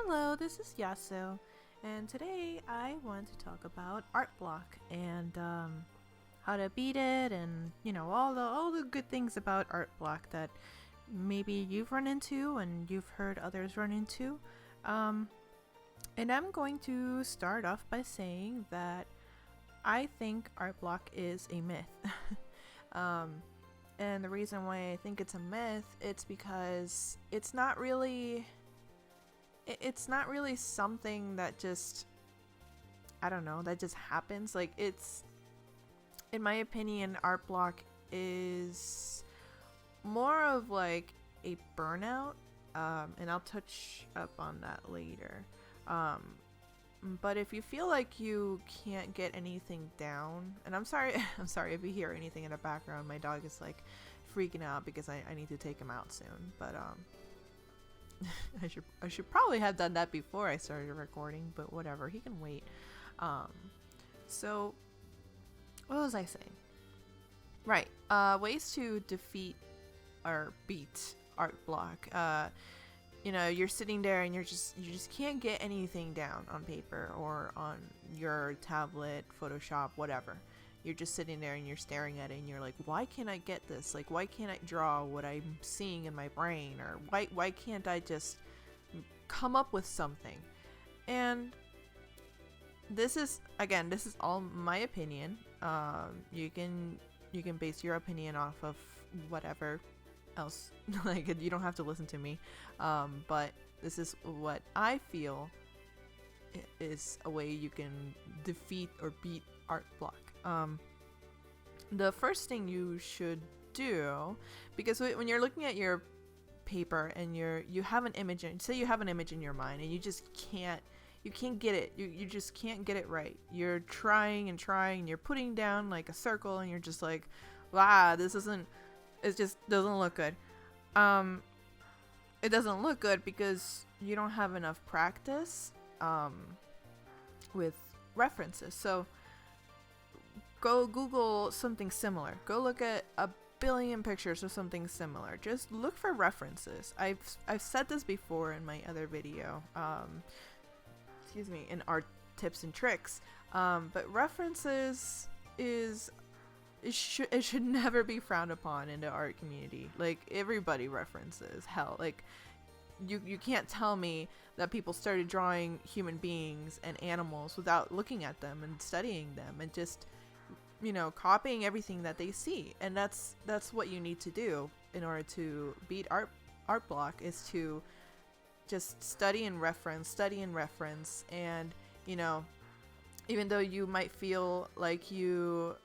Hello, this is Yasu, and today I want to talk about art block and how to beat it, and all the good things about art block that maybe you've run into and you've heard others run into. Um, and I'm going to start off by saying that I think art block is a myth. um, and the reason why I think it's a myth, it's because it's not really something that just, I don't know, that just happens. Like, it's, in my opinion, art block is more of like a burnout. And I'll touch up on that later. Um, but if you feel like you can't get anything down, and I'm sorry, I'm sorry if you hear anything in the background. My dog is like freaking out because I need to take him out soon. But I should probably have done that before I started recording, but whatever. He can wait. Um, so what was I saying? Right. Ways to defeat or beat art block. You're sitting there and you just can't get anything down on paper or on your tablet, Photoshop, whatever. You're just sitting there and you're staring at it and you're like, why can't I get this? Like, why can't I draw what I'm seeing in my brain? Or why can't I just come up with something? And this is all my opinion. You can base your opinion off of whatever else. Like, you don't have to listen to me. But this is what I feel is a way you can defeat or beat art block. The first thing you should do, because when you're looking at your paper and you have an image, say you have an image in your mind and you can't get it, you just can't get it right. You're trying and trying, you're putting down like a circle and you're just like, wow, it just doesn't look good. It doesn't look good because you don't have enough practice with references. So go Google something similar. Go look at a billion pictures of something similar. Just look for references. I've said this before in my other video. In art tips and tricks. But references it should never be frowned upon in the art community. Like, everybody references. Hell, like, you can't tell me that people started drawing human beings and animals without looking at them and studying them and just copying everything that they see. And that's what you need to do in order to beat art block, is to just study and reference. And even though you might feel like you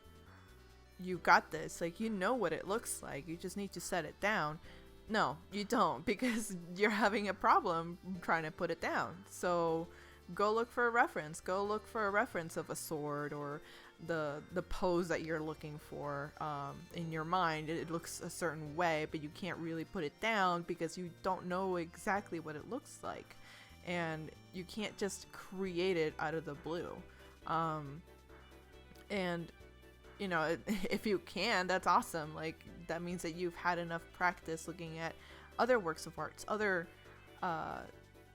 got this, like, what it looks like, you just need to set it down. No, you don't, because you're having a problem trying to put it down. So go look for a reference. Go look for a reference of a sword or the pose that you're looking for. In your mind, it looks a certain way, but you can't really put it down because you don't know exactly what it looks like. And you can't just create it out of the blue. And if you can, that's awesome. Like, that means that you've had enough practice looking at other works of arts,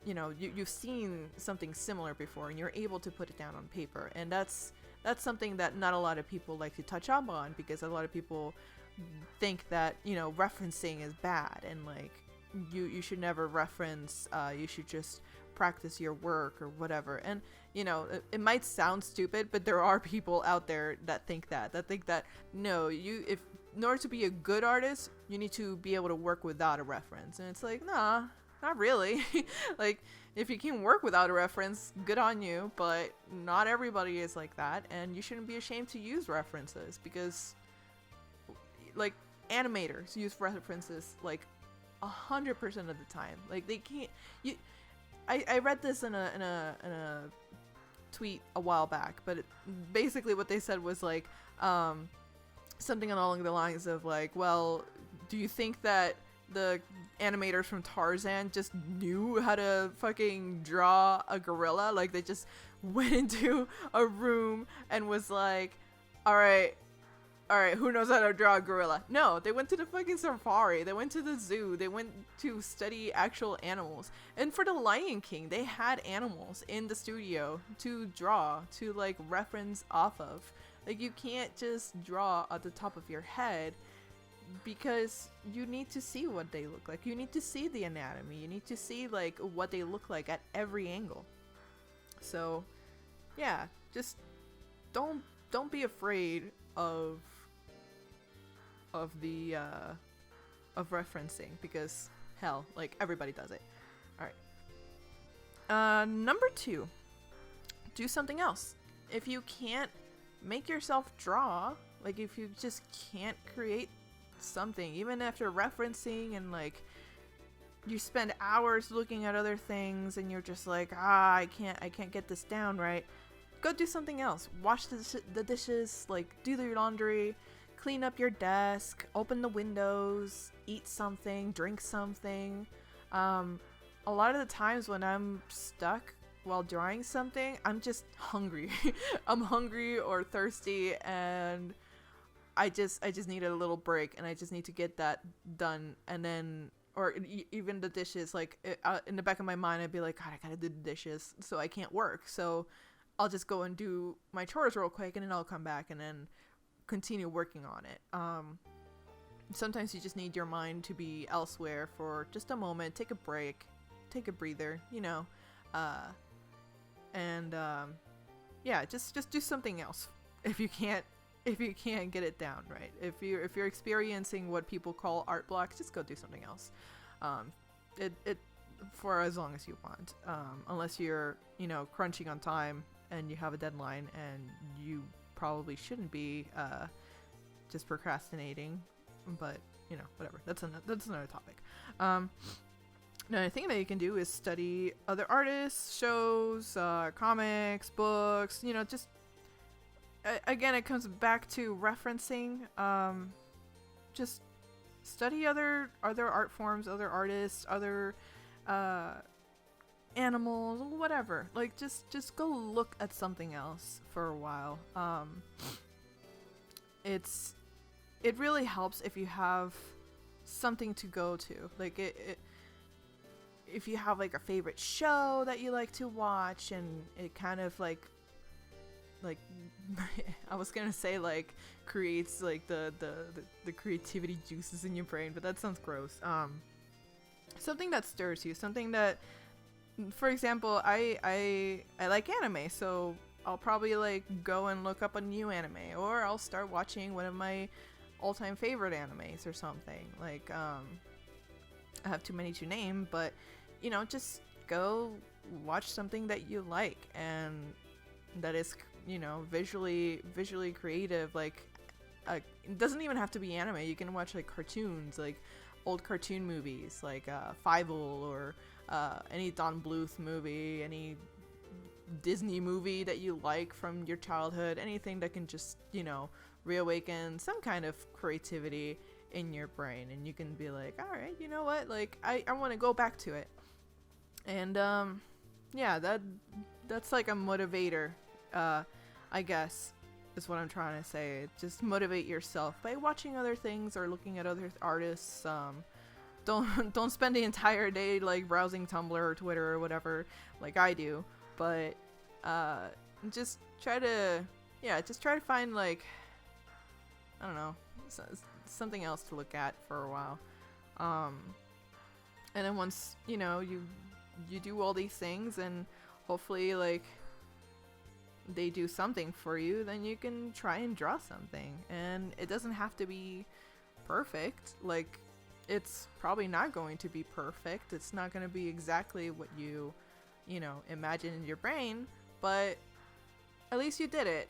you've seen something similar before and you're able to put it down on paper. And that's something that not a lot of people like to touch up on, because a lot of people think that, referencing is bad and like you should never reference, you should just practice your work or whatever. And it might sound stupid, but there are people out there that think that no, if in order to be a good artist, you need to be able to work without a reference. And it's like, nah, not really. Like, if you can work without a reference, good on you, but not everybody is like that. And you shouldn't be ashamed to use references, because like, animators use references like 100% of the time. Like, they can't. I read this in a tweet a while back, but basically what they said was like, something along the lines of like, well, do you think that the animators from Tarzan just knew how to fucking draw a gorilla? Like, they just went into a room and was like, all right, all right, who knows how to draw a gorilla? No, they went to the fucking safari. They went to the zoo. They went to study actual animals. And for the Lion King, they had animals in the studio to draw, to like reference off of. Like, you can't just draw at the top of your head, because you need to see what they look like. You need to see the anatomy. You need to see like what they look like at every angle. So yeah, just don't be afraid of the of referencing, because hell, like, everybody does it. All right, number 2, do something else. If you can't make yourself draw, like if you just can't create something, even after referencing, and like you spend hours looking at other things and you're just like, I can't get this down right, go do something else. Wash the dishes, like do your laundry, clean up your desk, open the windows, eat something, drink something. A lot of the times when I'm stuck while drawing something, I'm just hungry. I'm hungry or thirsty, and I just need a little break, and I just need to get that done. And then, or even the dishes, like in the back of my mind, I'd be like, God, I gotta do the dishes, so I can't work. So I'll just go and do my chores real quick, and then I'll come back and then continue working on it. Sometimes you just need your mind to be elsewhere for just a moment. Take a break, take a breather, yeah, just do something else if you can't get it down right. If you're experiencing what people call art blocks, just go do something else. It for as long as you want, unless you're crunching on time and you have a deadline, and you probably shouldn't be just procrastinating, but whatever, that's another topic. Another thing that you can do is study other artists, shows, comics, books, just again, it comes back to referencing. Just study other art forms, other artists, other animals, whatever. Like, just go look at something else for a while. It really helps if you have something to go to. Like, if you have like a favorite show that you like to watch, and it kind of like I was gonna say like creates like the creativity juices in your brain, but that sounds gross. Something that stirs you, something that, for example, I like anime, so I'll probably like go and look up a new anime, or I'll start watching one of my all-time favorite animes or something. Like I have too many to name, but just go watch something that you like and that is visually creative. Like it doesn't even have to be anime. You can watch like cartoons, like old cartoon movies, like Fievel, or any Don Bluth movie, any Disney movie that you like from your childhood, anything that can just reawaken some kind of creativity in your brain, and you can be like, all right, you know what, like I want to go back to it. And yeah, that's like a motivator, I guess, is what I'm trying to say. Just motivate yourself by watching other things or looking at other artists. Don't spend the entire day like browsing Tumblr or Twitter or whatever like I do, but just try to find, like, I don't know, something else to look at for a while. And then once you do all these things, and hopefully like they do something for you, then you can try and draw something. And it doesn't have to be perfect. Like, it's probably not going to be perfect. It's not going to be exactly what you imagine in your brain, but at least you did it.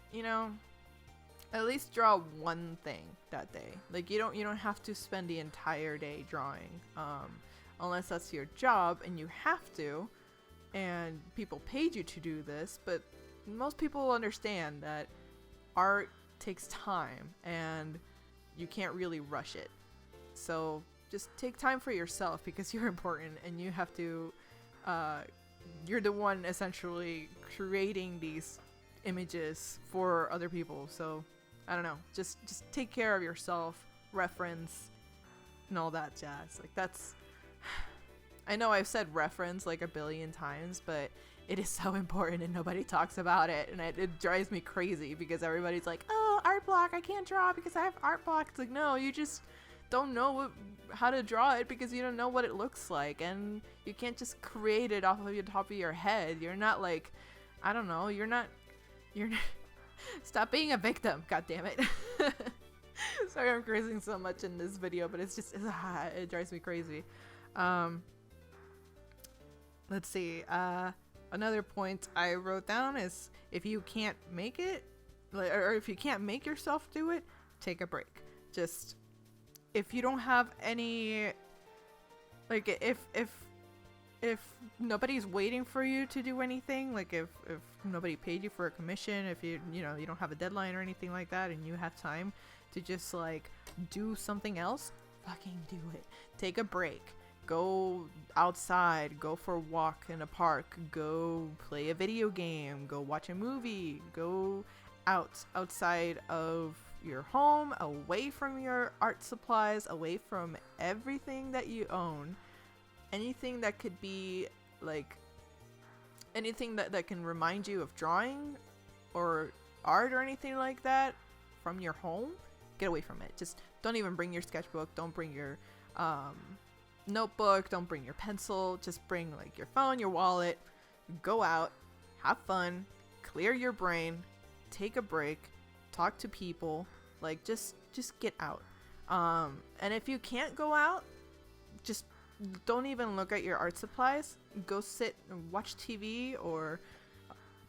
At least draw one thing that day. Like, you don't have to spend the entire day drawing, unless that's your job and you have to, and people paid you to do this. But most people understand that art takes time and you can't really rush it. So just take time for yourself, because you're important, and you have to you're the one essentially creating these images for other people. So I don't know, just take care of yourself, reference, and all that jazz. Like, that's, I know I've said reference like a billion times, but it is so important and nobody talks about it, and it drives me crazy because everybody's like, oh, art block, I can't draw because I have art block. It's like, no, you just don't know how to draw it because you don't know what it looks like, and you can't just create it off of the top of your head. You're not like, I don't know, you're not stop being a victim, god damn it. Sorry I'm cursing so much in this video, but it's just it drives me crazy. Let's see, another point I wrote down is, if you can't make it, or if you can't make yourself do it, take a break. Just, if you don't have any, like, if nobody's waiting for you to do anything, like if nobody paid you for a commission, if you know, you don't have a deadline or anything like that, and you have time to just like do something else, fucking do it. Take a break. Go outside, go for a walk in a park, go play a video game, go watch a movie, go outside of your home, away from your art supplies, away from everything that you own. Anything that could be like, anything that can remind you of drawing or art or anything like that from your home, get away from it. Just don't even bring your sketchbook, don't bring your notebook, don't bring your pencil, just bring like your phone, your wallet, go out, have fun, clear your brain, take a break, talk to people, like just get out. And if you can't go out, just don't even look at your art supplies. Go sit and watch TV or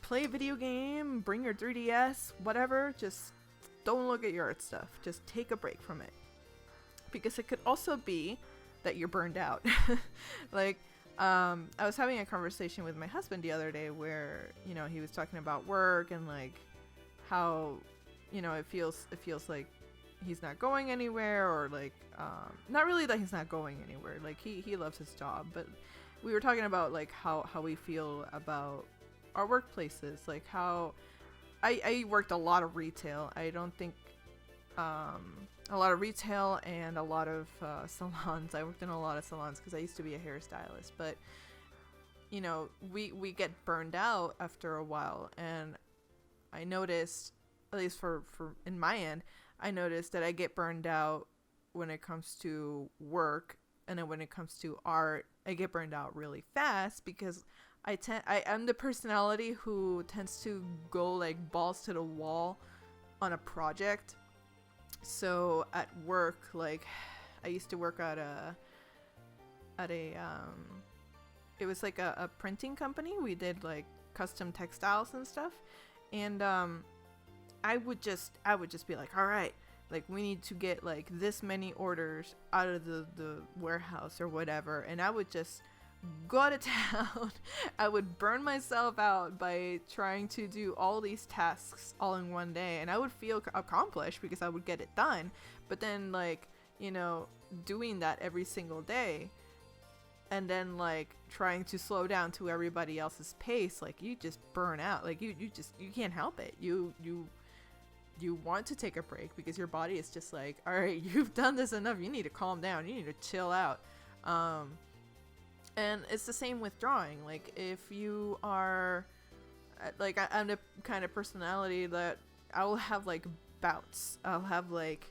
play a video game, bring your 3DS, whatever. Just don't look at your art stuff. Just take a break from it. Because it could also be that you're burned out. Like, I was having a conversation with my husband the other day where, you know, he was talking about work and like how, you know, it feels like he's not going anywhere, or like, not really that he's not going anywhere, like he loves his job, but we were talking about like how we feel about our workplaces, like how I worked a lot of retail. I don't think a lot of retail and a lot of salons. I worked in a lot of salons because I used to be a hairstylist, but you know, we get burned out after a while, and I noticed, at least for in my end, I noticed that I get burned out when it comes to work, and then when it comes to art, I get burned out really fast because I'm the personality who tends to go like balls to the wall on a project. So at work, like I used to work at a it was like a printing company. We did like custom textiles and stuff, and I would just be like, all right, like we need to get like this many orders out of the warehouse or whatever, and I would just go to town. I would burn myself out by trying to do all these tasks all in one day, and I would feel accomplished because I would get it done. But then, like, you know, doing that every single day, and then like trying to slow down to everybody else's pace, like you just burn out. Like you can't help it. You want to take a break because your body is just like, all right, you've done this enough. You need to calm down. You need to chill out. And it's the same with drawing. Like if you are like, I'm the kind of personality that I will have like bouts. I'll have like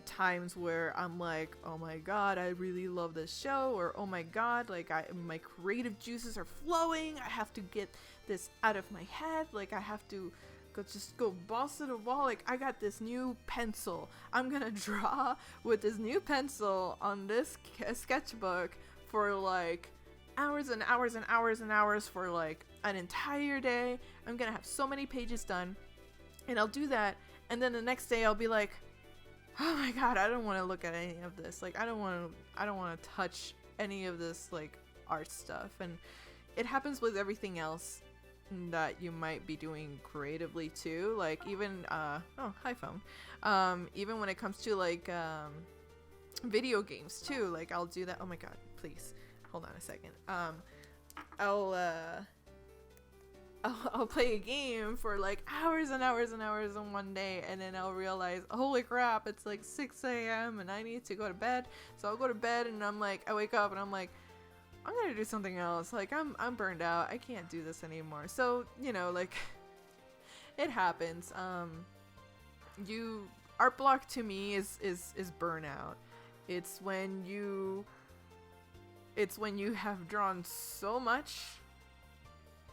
times where I'm like, oh my god, I really love this show, or oh my god, like my creative juices are flowing. I have to get this out of my head. Like I have to go balls to the wall. Like I got this new pencil. I'm gonna draw with this new pencil on this sketchbook for like hours and hours and hours and hours for like an entire day. I'm gonna have so many pages done, and I'll do that, and then the next day I'll be like, oh my god, I don't want to look at any of this. Like I don't want to touch any of this like art stuff. And it happens with everything else that you might be doing creatively too. Like even oh, hi phone. Even when it comes to like video games too, like I'll do that. Oh my god, please hold on a second. I'll play a game for like hours and hours and hours in one day, and then I'll realize, holy crap, it's like 6 a.m. and I need to go to bed. So I'll go to bed, and I'm like, I wake up and I'm like, I'm gonna do something else. Like I'm burned out. I can't do this anymore. So, you know, like it happens. Art block to me is burnout. It's when you have drawn so much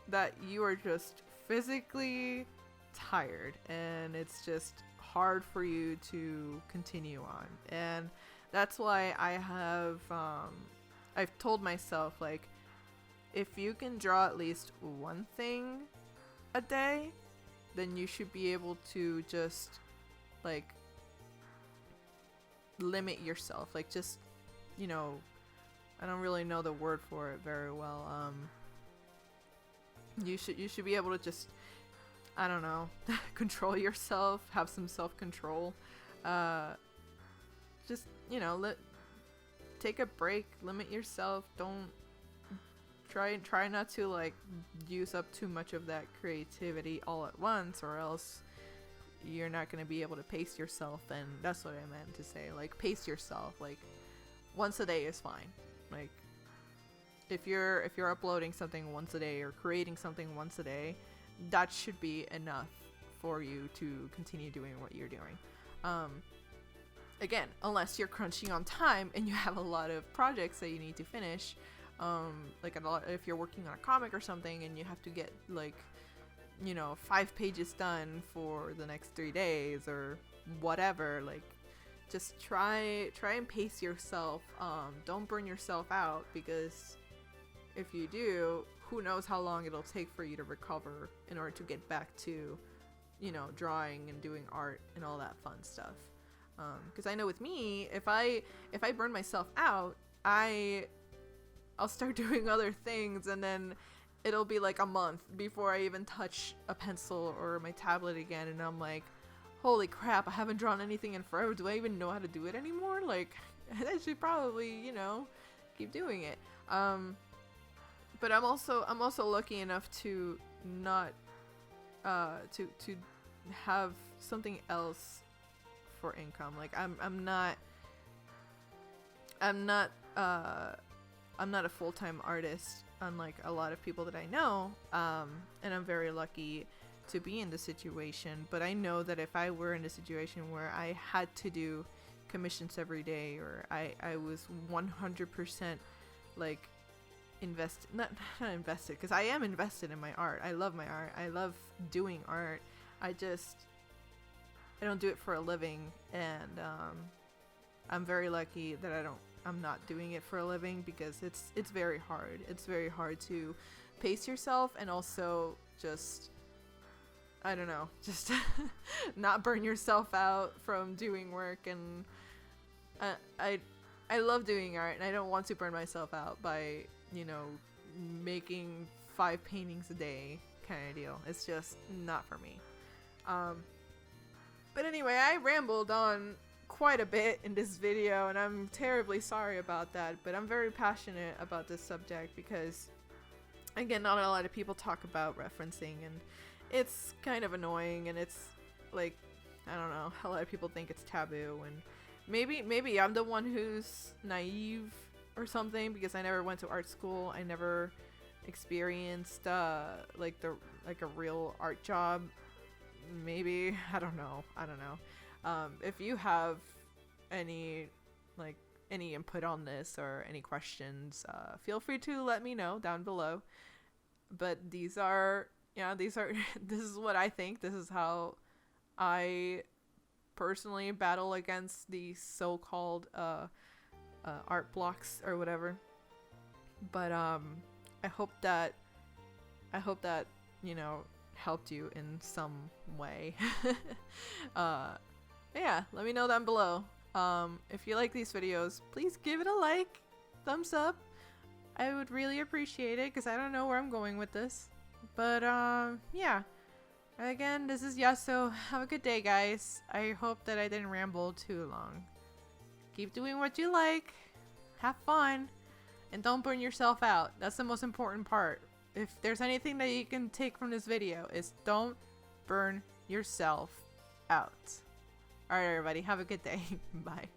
that you are just physically tired, and it's just hard for you to continue on. And that's why I've told myself, like, if you can draw at least one thing a day, then you should be able to just like limit yourself. Like, just, you know, I don't really know the word for it very well. You should be able to just, I don't know, control yourself, have some self-control. Just, you know, take a break, limit yourself. Don't try not to like use up too much of that creativity all at once, or else you're not going to be able to pace yourself. And that's what I meant to say, like, pace yourself. Like, once a day is fine. Like, if you're uploading something once a day or creating something once a day, that should be enough for you to continue doing what you're doing. Again, unless you're crunching on time and you have a lot of projects that you need to finish, like if you're working on a comic or something and you have to get, like, you know, 5 pages done for the next 3 days or whatever, like, just try and pace yourself. Don't burn yourself out, because if you do, who knows how long it'll take for you to recover in order to get back to, you know, drawing and doing art and all that fun stuff. Because I know with me, if I burn myself out, I'll start doing other things, and then it'll be like a month before I even touch a pencil or my tablet again, and I'm like, holy crap, I haven't drawn anything in forever. Do I even know how to do it anymore? Like, I should probably, you know, keep doing it. But I'm also lucky enough to not to have something else for income. Like, I'm not a full-time artist, unlike a lot of people that I know, and I'm very lucky to be in this situation. But I know that if I were in a situation where I had to do commissions every day, or I was 100% like not invested, because I am invested in my art. I love my art. I love doing art. I don't do it for a living, and I'm very lucky that I'm not doing it for a living, because it's very hard. It's very hard to pace yourself, and also just, I don't know, just not burn yourself out from doing work. And I love doing art, and I don't want to burn myself out by, you know, making 5 paintings a day kind of deal. It's just not for me. But anyway, I rambled on quite a bit in this video, and I'm terribly sorry about that, but I'm very passionate about this subject because, again, not a lot of people talk about referencing, and it's kind of annoying, and it's like, I don't know, a lot of people think it's taboo, and maybe I'm the one who's naive or something, because I never went to art school. I never experienced like a real art job. Maybe, I don't know. If you have any input on this or any questions, feel free to let me know down below. But this is what I think. This is how I personally battle against these so-called art blocks or whatever. But I hope that you know, helped you in some way. Yeah, let me know down below. If you like these videos, please give it a like, thumbs up. I would really appreciate it, because I don't know where I'm going with this. But yeah, again, this is Yasso. Have a good day, guys. I hope that I didn't ramble too long. Keep doing what you like, have fun, and don't burn yourself out. That's the most important part. if there's anything that you can take from this video, is don't burn yourself out. All right, everybody, have a good day. Bye.